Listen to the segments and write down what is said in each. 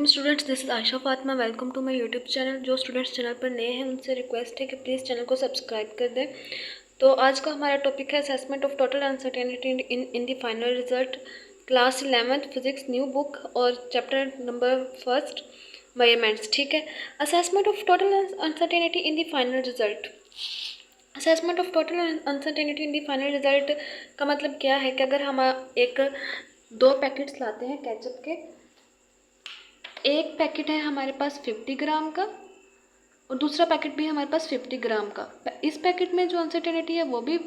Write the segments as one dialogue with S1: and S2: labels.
S1: Students, this is Asha Fatima. Welcome to my YouTube channel. जो students channel पर नए हैं उनसे रिक्वेस्ट है कि प्लीज़ चैनल को सब्सक्राइब कर दें। तो आज का हमारा टॉपिक है assessment of total uncertainty in the final result, class 11th physics, new book और चैप्टर नंबर 1 मेजरमेंट्स। ठीक है, assessment of total uncertainty in the final result. Assessment of total uncertainty in the final result का मतलब क्या है कि अगर हम दो पैकेट्स लाते हैं केचप के, एक पैकेट है हमारे पास 50 ग्राम का और दूसरा पैकेट भी हमारे पास 50 ग्राम का। इस पैकेट में जो अनसर्टेनिटी है वो भी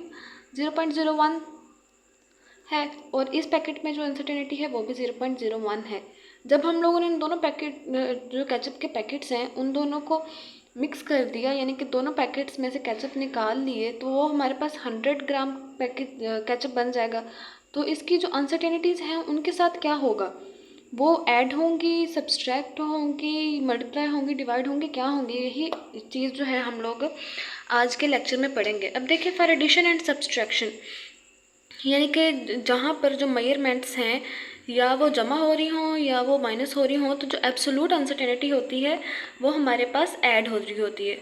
S1: 0.01 है और इस पैकेट में जो अनसर्टेनिटी है वो भी 0.01 है। जब हम लोगों ने इन दोनों पैकेट, जो केचप के पैकेट्स हैं, उन दोनों को मिक्स कर दिया, यानी कि दोनों पैकेट्स में से केचप निकाल लिए, तो वो हमारे पास 100 ग्राम पैकेट केचप बन जाएगा। तो इसकी जो अनसर्टेनिटीज़ हैं उनके साथ क्या होगा, वो ऐड होंगी, सब्सट्रैक्ट होंगी, मल्टीप्लाई होंगी, डिवाइड होंगी, क्या होंगी, यही चीज़ जो है हम लोग आज के लेक्चर में पढ़ेंगे। अब देखिए, फॉर एडिशन एंड सब्सट्रैक्शन, यानी कि जहाँ पर जो मेजरमेंट्स हैं या वो जमा हो रही हों या वो माइनस हो रही हों, तो जो एब्सोल्यूट अनसर्टेनिटी होती है वो हमारे पास ऐड हो रही होती है।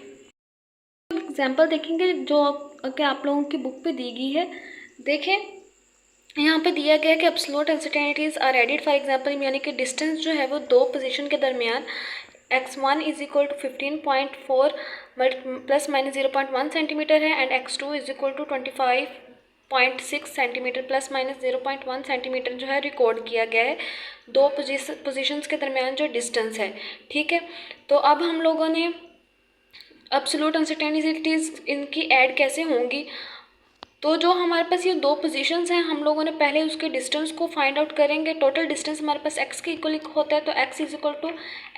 S1: एग्जाम्पल देखेंगे जो कि आप लोगों की बुक पे दी गई है। देखें, यहाँ पे दिया गया है कि absolute uncertainties are added. For example, यानी कि डिस्टेंस जो है वो दो पोजीशन के दरमियान x1 is equal to 15.4 plus minus 0.1 centimetre है and x2 is equal to 25.6 centimetre plus minus 0.1 centimetre जो है रिकॉर्ड किया गया है दो पोजीशंस के दरमियान जो डिस्टेंस है। ठीक है, तो अब हम लोगों ने एब्सोल्यूट अनसर्टेनिटीज इनकी ऐड कैसे होंगी, तो जो हमारे पास ये दो पोजीशंस हैं, हम लोगों ने पहले उसके डिस्टेंस को फाइंड आउट करेंगे। टोटल डिस्टेंस हमारे पास x के इक्वल होता है, तो x is equal to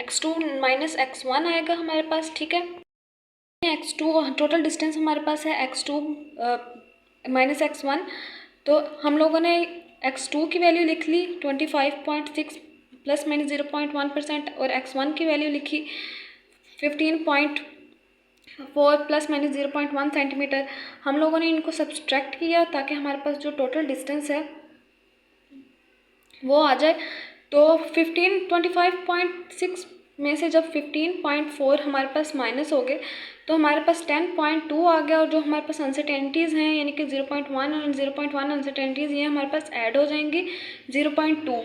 S1: x2 minus x1 आएगा हमारे पास। ठीक है, x2 टोटल डिस्टेंस हमारे पास है x2 माइनस x1, तो हम लोगों ने x2 की वैल्यू लिख ली 25.6 प्लस माइनस 0.1% और x1 की वैल्यू लिखी 15.4 प्लस माइनस 0.1 सेंटीमीटर। हम लोगों ने इनको सब्सट्रैक्ट किया ताकि हमारे पास जो टोटल डिस्टेंस है वो आ जाए। तो 25.6 में से जब 15.4 हमारे पास माइनस हो गए तो हमारे पास 10.2 आ गया, और जो हमारे पास अनसर्टेनिटीज़ हैं यानी कि 0.1 और 0.1 अनसर्टेनिटीज़ ये हमारे पास ऐड हो जाएंगी, 0.2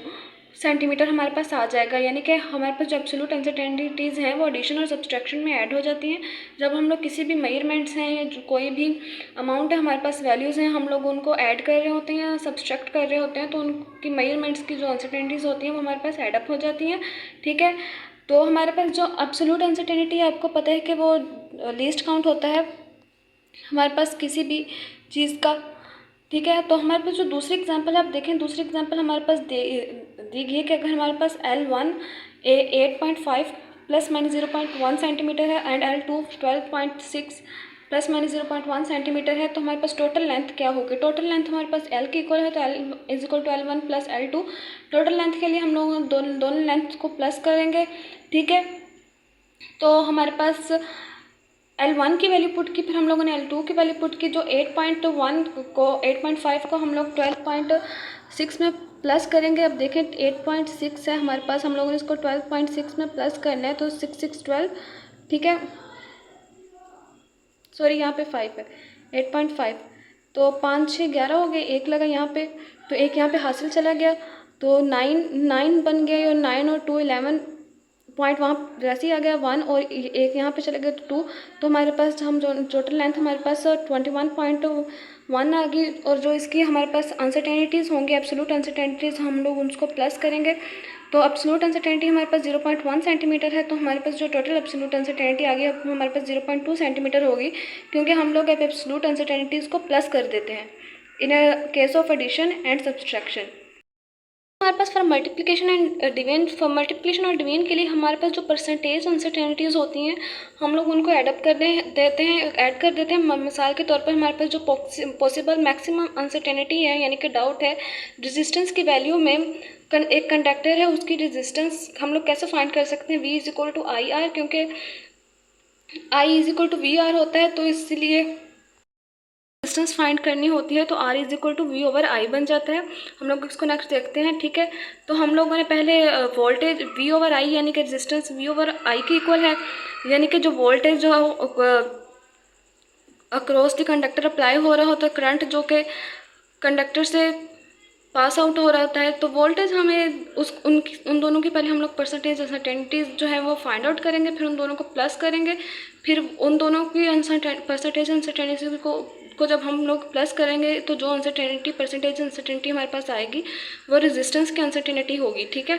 S1: सेंटीमीटर हमारे पास आ जाएगा। यानी कि हमारे पास जो एब्सोल्यूट अनसर्टेनिटीज़ हैं वो एडिशन और सब्सट्रैक्शन में ऐड हो जाती हैं। जब हम लोग किसी भी मेजरमेंट्स हैं या जो कोई भी अमाउंट है, हमारे पास वैल्यूज़ हैं, हम लोग उनको ऐड कर रहे होते हैं या सब्सट्रैक्ट कर रहे होते हैं, तो उनकी मेजरमेंट्स की जो अनसर्टेनिटीज़ होती हैं वो हमारे पास ऐड अप हो जाती हैं। ठीक है, तो हमारे पास जो एब्सोल्यूट अनसर्टेनिटी है, आपको पता है कि वो लीस्ट काउंट होता है हमारे पास किसी भी चीज़ का। ठीक है, तो हमारे पास जो दूसरी एग्जांपल आप देखें, दूसरी एग्जांपल हमारे पास दी गई है कि अगर हमारे पास L1 8.5 प्लस माइनस 0.1 सेंटीमीटर है and L2 12.6 plus minus 0.1 centimetre है, तो हमारे पास टोटल लेंथ क्या होगी। टोटल लेंथ हमारे पास L के इक्वल है, तो L is equal to L1 plus L2। Total length के लिए हम लोग दोनों लेंथ को प्लस करेंगे। ठीक है, तो हमारे पास L1 की वैल्यू पुट की, फिर हम लोगों ने L2 की वैल्यू पुट की। जो 8.1 को 8.5 को हम लोग 12.6 में प्लस करेंगे। अब देखें 8.6 है हमारे पास, हम लोगों ने इसको 12.6 में प्लस करना है, तो 6 6 12। ठीक है, सॉरी यहाँ पे 5 है, 8.5, तो 5 6 11 हो गए, एक लगा यहाँ पे, तो एक यहाँ पे हासिल चला गया, तो 9 बन गया, और 9 और 2 11 पॉइंट वहाँ वैसे ही आ गया 1, और एक यहाँ पे चला गया 2। तो हमारे पास हम जो टोटल लेंथ हमारे पास 21.1 आ गई, और जो इसकी हमारे पास अनसर्टेनिटीज़ होंगी, एब्सोल्यूट अनसर्टेनिटीज़, हम लोग उसको प्लस करेंगे। तो एब्सोल्यूट अनसर्टेनिटी हमारे पास 0.1 सेंटीमीटर है, तो हमारे पास जो टोटल एब्सोल्यूट अनसर्टेनिटी आ गई अब हमारे पास 0.2 सेंटीमीटर होगी, क्योंकि हम लोग अब एब्सोल्यूट अनसर्टेनिटीज़ को प्लस कर देते हैं in a case of addition and subtraction. हमारे पास for multiplication and division, for multiplication और डिवीजन के लिए हमारे पास जो परसेंटेज अनसर्टेनिटीज़ होती हैं हम लोग उनको ऐड कर देते हैं। मिसाल के तौर पर हमारे पास जो पॉसिबल मैक्सिमम अनसर्टेनिटी है, यानी कि डाउट है रेजिस्टेंस की वैल्यू में, एक कंडक्टर है उसकी रेजिस्टेंस हम लोग कैसे फाइंड कर सकते हैं, V is equal to I R, क्योंकि I is equal to V R होता है, तो इसलिए रेजिस्टेंस फाइंड करनी होती है तो R is equal to V over I बन जाता है। हम लोग इसको नेक्स्ट देखते हैं, ठीक है। तो हम लोगों ने पहले वोल्टेज वी ओवर आई यानी कि रेजिस्टेंस वी ओवर आई के इक्वल है, यानी कि जो वोल्टेज जो अक्रॉस द कंडक्टर अप्लाई हो रहा होता है, करंट जो कि कंडक्टर से पास आउट हो रहा होता है, तो वोल्टेज हमें उन दोनों की पहले हम लोग परसेंटेज अनसर्टेनिटीज़ जो है वो फाइंड आउट करेंगे, फिर उन दोनों को प्लस करेंगे, फिर उन दोनों की परसेंटेज अनसर्टेनिटी को जब हम लोग प्लस करेंगे तो जो अनसर्टेनिटी परसेंटेज अनसर्टेनिटी हमारे पास आएगी वो रेजिस्टेंस की अनसर्टेनिटी होगी, ठीक है।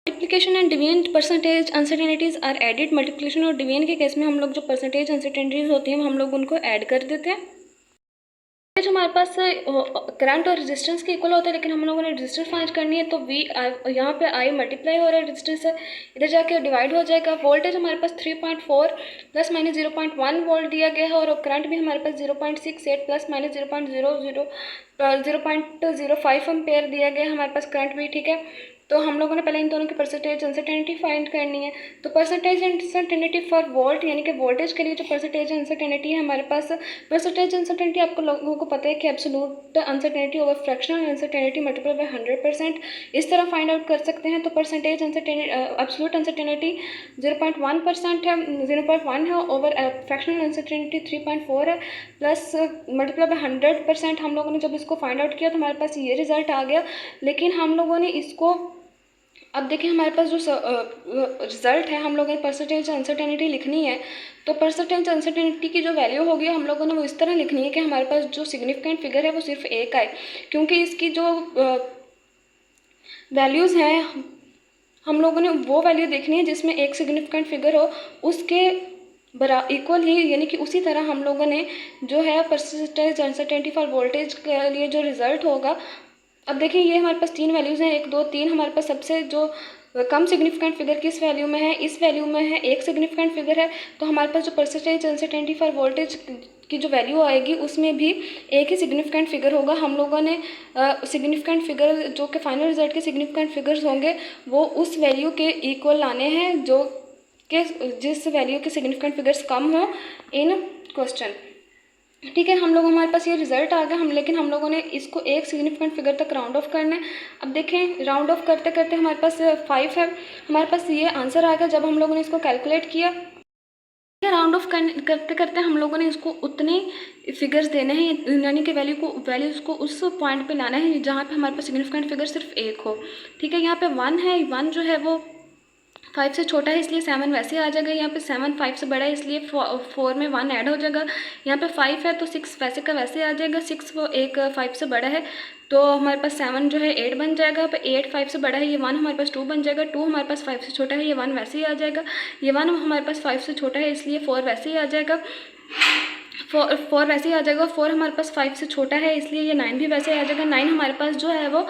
S1: Multiplication and division percentage uncertainties are added. Multiplication और डिवीजन के केस में हम लोग जो परसेंटेज अनसर्टेनिटीज़ होती हैं हम लोग उनको ऐड कर देते हैं। जो हमारे पास करंट और रेजिस्टेंस के इक्वल होता है, लेकिन हम लोगों ने रेजिस्टेंस फाइंड करनी है तो वी यहाँ पे आई मल्टीप्लाई हो रहा है रेजिस्टेंस से, इधर जाके डिवाइड हो जाएगा। वोल्टेज हमारे पास 3.4 प्लस माइनस 0.1 वोल्ट दिया गया है और करंट भी हमारे पास 0.68 प्लस माइनस 0.05 एम्पेयर दिया गया है हमारे पास करंट भी, ठीक है। तो हम लोगों ने पहले इन दोनों की परसेंटेज अनसर्टेनिटी फाइंड करनी है। तो परसेंटेज अनसर्टेनिटी फॉर वोल्ट यानी कि वोल्टेज के लिए जो परसेंटेज अनसर्टेनिटी है हमारे पास, परसेंटेज अनसर्टेनिटी आपको लोगों को पता है कि absolute uncertainty over fractional uncertainty multiply by 100% इस तरह फाइंड आउट कर सकते हैं। तो परसेंटेज अनसर्टेनिटी एब्सोल्यूट अनसर्टेनिटी 0.1% है, 0.1 है, ओवर फ्रैक्शनल अनसर्टेनिटी 3.4 है, प्लस मल्टीप्लाई बाय 100%। हम लोगों ने जब इसको फाइंड आउट किया तो हमारे पास ये रिजल्ट आ गया, लेकिन हम लोगों ने इसको अब देखिए हमारे पास जो रिज़ल्ट है हम लोगों ने परसेंटेज अनसर्टेनिटी लिखनी है, तो परसेंटेज अनसर्टेनिटी की जो वैल्यू होगी हम लोगों ने वो इस तरह लिखनी है कि हमारे पास जो सिग्निफिकेंट फिगर है वो सिर्फ एक आए, क्योंकि इसकी जो वैल्यूज़ हैं हम लोगों ने वो वैल्यू देखनी है जिसमें एक सिग्निफिकेंट फिगर हो, उसके इक्वल ही, यानी कि उसी तरह हम लोगों ने जो है परसेंटेज अनसर्टेनिटी फॉर वोल्टेज के लिए जो रिज़ल्ट होगा। अब देखिए ये हमारे पास 3 वैल्यूज़ हैं, 1 2 3। हमारे पास सबसे जो कम सिग्निफिकेंट फिगर किस वैल्यू में है, इस वैल्यू में है, 1 सिग्निफिकेंट फिगर है। तो हमारे पास जो परसेंटेज अनसर्टेनिटी फॉर वोल्टेज की जो वैल्यू आएगी उसमें भी एक ही सिग्निफिकेंट फिगर होगा। हम लोगों ने सिग्निफिकेंट फिगर जो कि फाइनल रिजल्ट के सिग्निफिकेंट फिगर्स होंगे वो उस वैल्यू के इक्वल लाने हैं जो कि जिस वैल्यू के सिग्निफिकेंट फिगर्स कम हो इन क्वेश्चन, ठीक है। हम लोग हमारे पास ये रिजल्ट आ गया, लेकिन हम लोगों ने इसको एक सिग्निफिकेंट फिगर तक राउंड ऑफ करना है। अब देखें राउंड ऑफ करते करते हमारे पास 5 है, हमारे पास ये आंसर आ गया जब हम लोगों ने इसको कैलकुलेट किया। राउंड ऑफ करते करते हम लोगों ने इसको उतने फिगर्स देने हैं, यानी कि वैल्यूज़ को उस पॉइंट पे लाना है जहाँ पे हमारे पास सिग्निफिकेंट फिगर सिर्फ एक हो, ठीक है। यहाँ पे 1 है, 1 जो है वो 5 से छोटा है इसलिए 7 वैसे आ जाएगा। यहाँ पे 7 5 से बड़ा है इसलिए 4 में 1 ऐड हो जाएगा। यहाँ पे 5 है तो 6 वैसे का वैसे आ जाएगा, 6 वो 5 से बड़ा है तो हमारे पास 7 जो है 8 बन जाएगा। पे 8 5 से बड़ा है, ये 1 हमारे पास 2 बन जाएगा। 2 हमारे पास 5 से छोटा है, ये 1 वैसे ही आ जाएगा। ये 1 हमारे पास 5 से छोटा है इसलिए 4 वैसे ही आ जाएगा। 4 वैसे ही आ जाएगा। 4 हमारे पास 5 से छोटा है इसलिए ये 9 भी वैसे ही आ जाएगा। 9 हमारे पास जो है वो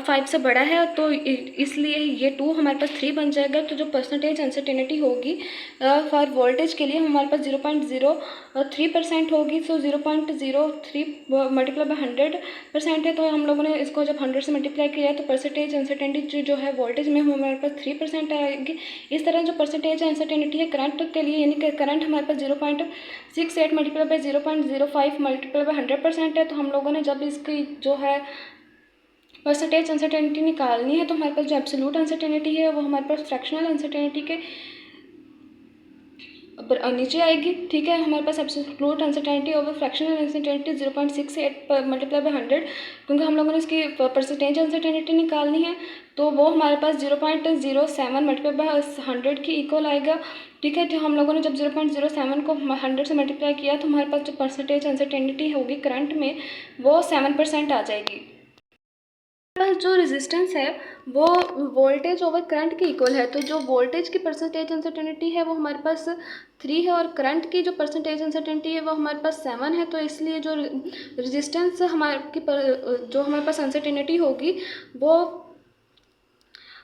S1: 5 से बड़ा है तो इसलिए ये 2 हमारे पास 3 बन जाएगा। तो जो परसेंटेज अनसर्टेनिटी होगी फॉर वोल्टेज के लिए हमारे पास 0.03% होगी। सो 0.03 मल्टीप्लाई बाय 100% है, तो हम लोगों ने इसको जब 100 से मल्टीप्लाई किया तो परसेंटेज अनसर्टेनिटी जो है वोल्टेज में हमारे पास 3% आएगी। इस तरह जो परसेंटेज अनसर्टेनिटी है करंट के लिए, यानी कि करंट हमारे पास 0.68 मल्टीप्लाई बाय 0.05 मल्टीप्लाई बाय 100% है। तो हम लोगों ने जब इसकी जो है परसेंटेज अनसर्टेनिटी निकालनी है तो हमारे पास जो एब्सोल्यूट अनसर्टेनिटी है वो हमारे पास फ्रैक्शनल अनसर्टेनिटी के नीचे आएगी, ठीक है। हमारे पास absolute uncertainty over fractional uncertainty 0.68 multiply by 100, क्योंकि हम लोगों ने इसकी परसेंटेज अनसर्टेनिटी निकालनी है तो वो हमारे पास 0.07 मल्टीप्लाई बाय 100 की इक्वल आएगा, ठीक है। तो हम लोगों ने जब 0.07 को 100 से मल्टीप्लाई किया तो हमारे पास जो परसेंटेज अनसर्टेनिटी होगी करंट में वो 7% आ जाएगी। पास जो रेजिस्टेंस है वो वोल्टेज ओवर करंट के इक्वल है, तो जो वोल्टेज की परसेंटेज अनसर्टेनिटी है वो हमारे पास 3 है और करंट की जो परसेंटेज अनसर्टेनिटी है वो हमारे पास 7 है। तो इसलिए जो रेजिस्टेंस जो हमारे पास अनसर्टेनिटी होगी वो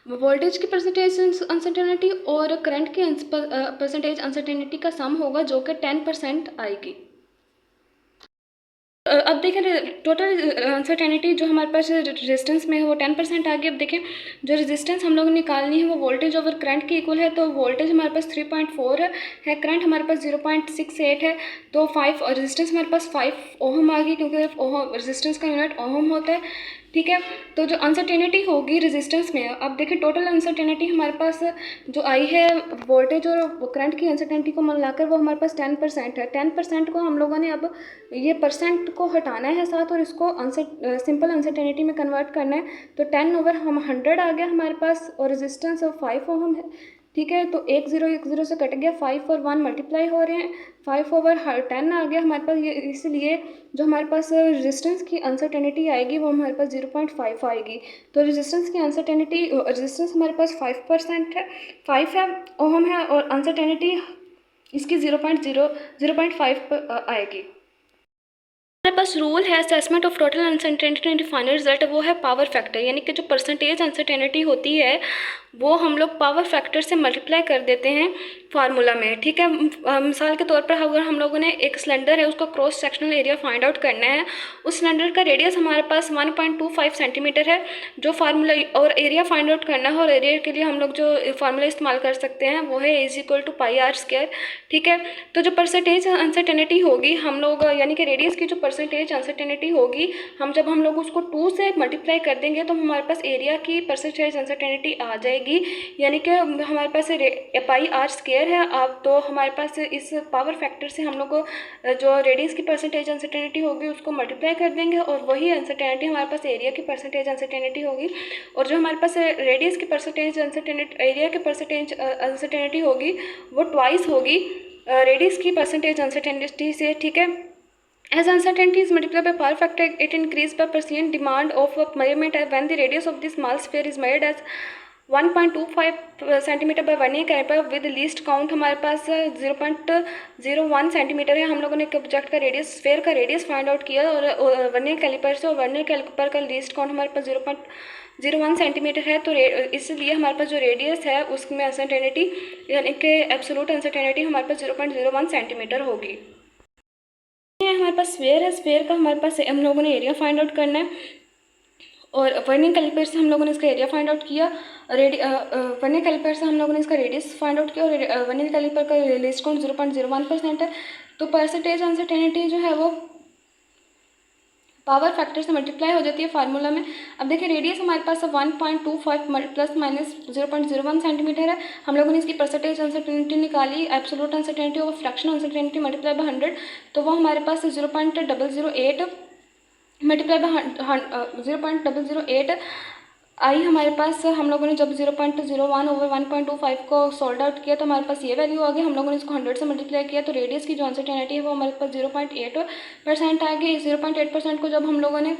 S1: वोल्टेज की परसेंटेज अनसर्टेनिटी और करंट की परसेंटेज अनसर्टेनिटी का सम होगा जो कि 10% आएगी। अब देखें टोटल अनसर्टेनिटी जो हमारे पास रेजिस्टेंस में है वो 10% आ गई। अब देखें जो रेजिस्टेंस हम लोग निकालनी है वो वोल्टेज ओवर करंट के इक्वल है, तो वोल्टेज हमारे पास 3.4 है, करंट हमारे पास 0.68 है, तो 5 और रेजिस्टेंस हमारे पास 5 ओहम आ गई, क्योंकि ओहम रेजिस्टेंस का यूनिट ओहम होता है। ठीक है, तो जो अनसर्टेनिटी होगी रेजिस्टेंस में, अब देखिए टोटल अनसर्टेनिटी हमारे पास जो आई है वोल्टेज और करंट की अनसर्टेनिटी को मिलाकर वो हमारे पास 10% है। 10% को हम लोगों ने अब ये परसेंट को हटाना है साथ और इसको सिंपल अनसर्टेनिटी में कन्वर्ट करना है। तो 10/100 आ गया हमारे पास और रेजिस्टेंस 5 ओहम है। ठीक है, तो 1 0 से कट गया, 5 और 1 मल्टीप्लाई हो रहे हैं, 5/10 आ गया हमारे पास। ये इसलिए जो हमारे पास रेजिस्टेंस की अनसर्टेनिटी आएगी वो हमारे पास 0.5 आएगी। तो रेजिस्टेंस की अनसर्टेनिटी, रेजिस्टेंस हमारे पास 5% है, 5 है ओहम है, और अनसर्टेनिटी इसकी 0.5 आएगी। हमारे पास रूल है assessment of total uncertainty and final result, वो है पावर फैक्टर, यानी कि जो परसेंटेज अनसर्टेनिटी होती है वो हम लोग पावर फैक्टर से मल्टीप्लाई कर देते हैं फार्मूला में। ठीक है, मिसाल के तौर पर अगर हम लोगों ने एक सिलेंडर है उसका cross sectional area find out करना है, उस सिलेंडर का रेडियस हमारे पास 1.25 सेंटीमीटर है जो फार्मूला, और एरिया फाइंड आउट करना है, और एरिया के लिए हम लोग जो फार्मूला इस्तेमाल कर सकते हैं वो है A=πr²। ठीक है, तो जो परसेंटेज अनसर्टेनिटी होगी हम लोग, यानी कि रेडियस की जो परसेंटेज अनसर्टेनिटी होगी, जब हम लोग उसको 2 से मल्टीप्लाई कर देंगे तो हमारे पास एरिया की परसेंटेज अनसर्टेनिटी आ जाएगी, यानी कि हमारे पास πr² है। अब तो हमारे पास इस पावर फैक्टर से हम लोग जो रेडियस की परसेंटेज अनसर्टेनिटी होगी उसको मल्टीप्लाई कर देंगे, और वही अनसर्टेनिटी हमारे पास एरिया की परसेंटेज अनसर्टेनिटी होगी, और जो हमारे पास रेडियस की परसेंटेज अनसर्टेनिटी, एरिया की परसेंटेज अनसर्टेनिटी होगी वो ट्वाइस होगी रेडियस की परसेंटेज अनसर्टेनिटी से। ठीक है, as uncertainty is multiplied by power factor, it increased by percent demand of measurement when the radius of the small sphere is measured as 1.25 centimetre by 1 calliper with least count हमारे पास 0.01 centimetre है। हम लोगों ने एक object का radius, sphere का radius find out किया और वर्नियर कैलिपर से, और वर्नियर कैलिपर का लीस्ट काउंट हमारे पास 0.01 सेंटीमीटर है। तो इसलिए हमारे पास जो रेडियस है उसमें अनसर्टेनिटी, यानी कि एब्सोल्यूट अनसर्टेनिटी हमारे पास 0.01 सेंटीमीटर होगी। हमारे पास स्फेयर है, स्फेयर का हमारे पास हम लोगों ने एरिया फाइंड आउट करना है, और वर्नियर कैलिपर से हम लोगों ने इसका एरिया फाइंड आउट किया, वर्नियर कैलिपर से हम लोगों ने इसका रेडियस फाइंड आउट किया, और वर्नियर कैलिपर का लीस्ट काउंट 0.01% है। तो परसेंटेज अनसर्टेनिटी जो है वो पावर फैक्टर से मल्टीप्लाई हो जाती है फार्मूला में। अब देखिए रेडियस हमारे पास 1.25 प्लस माइनस 0.01 सेंटीमीटर है। हम लोगों ने इसकी परसेंटेज अनसर्टेनिटी निकाली, एब्सोल्यूट अनसर्टेनिटी और फ्रैक्शन अनसर्टेनिटी मल्टीप्लाई बाय 100, तो वो हमारे पास 0.008 मल्टीप्लाई बाय 0.008 आई हमारे पास। हम लोगों ने जब 0.01 ओवर 1.25 को सोल्ड आउट किया तो हमारे पास ये वैल्यू आ गई। हम लोगों ने इसको 100 से मल्टीप्लाई किया तो रेडियस की जो अनसर्टेनिटी है वो हमारे पास 0.8% आ गई। 0.8% को जब हम लोगों ने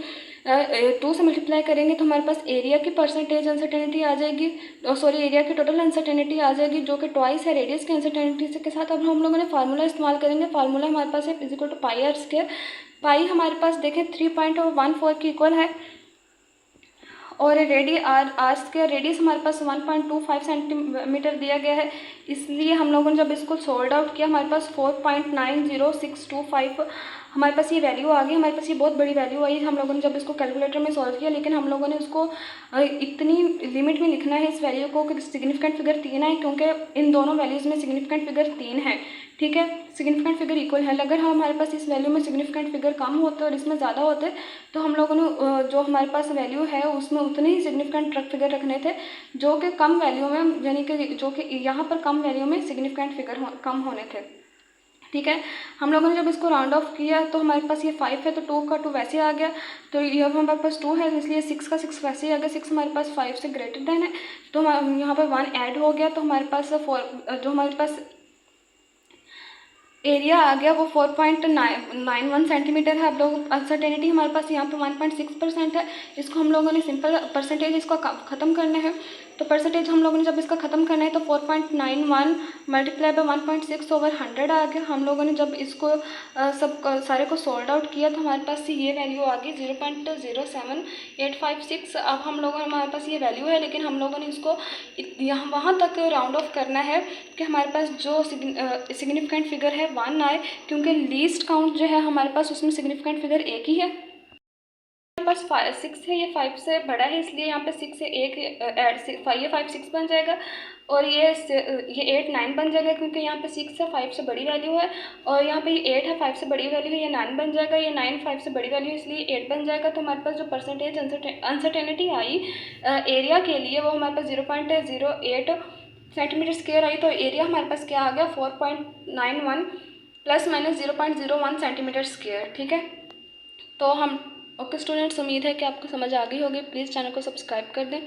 S1: 2 से मल्टीप्लाई करेंगे तो हमारे पास एरिया की परसेंटेज अनसर्टेनिटी आ जाएगी, सॉरी एरिया की टोटल अनसर्टेनिटी आ जाएगी जो कि ट्वाइस है रेडियस की अनसर्टेनिटी के साथ। अब हम लोगों ने फार्मूला इस्तेमाल करेंगे। फार्मूला हमारे पास है πr²। पाई हमारे पास देखें 3.14 के इक्वल है, और रेडियस हमारे पास 1.25 सेंटीमीटर दिया गया है। इसलिए हम लोगों ने जब इसको सोल्ड आउट किया हमारे पास 4.90625 हमारे पास ये वैल्यू आ गई। हमारे पास ये बहुत बड़ी वैल्यू आई। हम लोगों ने जब इसको कैलकुलेटर में सॉल्व किया, लेकिन हम लोगों ने उसको इतनी लिमिट में लिखना है इस वैल्यू को कि सिग्निफिकेंट फिगर 3 है, क्योंकि इन दोनों वैल्यूज़ में सिग्निफिकेंट फिगर 3 है। ठीक है, सिग्निफिकेंट फिगर इक्वल है। अगर हमारे पास इस वैल्यू में सिग्निफिकेंट फिगर कम होते और इसमें ज़्यादा होते तो हम लोगों ने जो हमारे पास वैल्यू है उसमें उतने ही सिग्निफिकेंट फिगर रखने थे जो कि कम वैल्यू में, यानी कि जो कि यहाँ पर कम वैल्यू में सिग्निफिकेंट फिगर कम होने थे। ठीक है, हम लोगों ने जब इसको राउंड ऑफ किया तो हमारे पास ये 5 है तो 2 का 2 वैसे आ गया, तो ये हमारे पास 2 है इसलिए 6 का 6 वैसे ही आ गया। 6 हमारे पास 5 से ग्रेटर देन है तो यहाँ पर 1 ऐड हो गया, तो हमारे पास जो हमारे पास एरिया आ गया वो 4.91 सेंटीमीटर है। अब लोग अनसर्टेनिटी हमारे पास यहाँ पे 1.6% है। इसको हम लोगों ने सिंपल परसेंटेज इसको ख़त्म करना है। तो परसेंटेज हम लोगों ने जब इसका ख़त्म करना है तो 4.91 मल्टीप्लाई बाय 1.6/100 आ गया। हम लोगों ने जब इसको सब सारे को सोल्ड आउट किया तो हमारे पास ये वैल्यू आ गई 0.07856। अब हम लोगों हमारे पास ये वैल्यू है, लेकिन हम लोगों ने इसको यहाँ वहाँ तक राउंड ऑफ करना है कि हमारे पास जो सिग्निफिकेंट फिगर है 1 आए, क्योंकि लीस्ट काउंट जो है हमारे पास उसमें सिग्निफिकेंट फिगर एक ही है। हमारे पास 6 है, ये 5 से बड़ा है, इसलिए यहाँ पे 6 से 1 ऐड ये 5 6 बन जाएगा और ये 8 9 बन जाएगा, क्योंकि यहाँ पे 6 है 5 से बड़ी वैल्यू है, और यहाँ पे ये 8 है 5 से बड़ी वैल्यू है, ये 9 बन जाएगा, ये 9 5 से बड़ी वैल्यू है इसलिए 8 बन जाएगा। तो हमारे पास जो परसेंटेज अनसर्टेनिटी आई एरिया के लिए वो हमारे पास 0.08 सेंटीमीटर स्क्वायर आई। तो एरिया हमारे पास क्या आ गया 4.91 प्लस माइनस 0.01 सेंटीमीटर स्क्वायर। ठीक है, तो हम ओके स्टूडेंट्स, उम्मीद है कि आपको समझ आ गई होगी। प्लीज़ चैनल को सब्सक्राइब कर दें।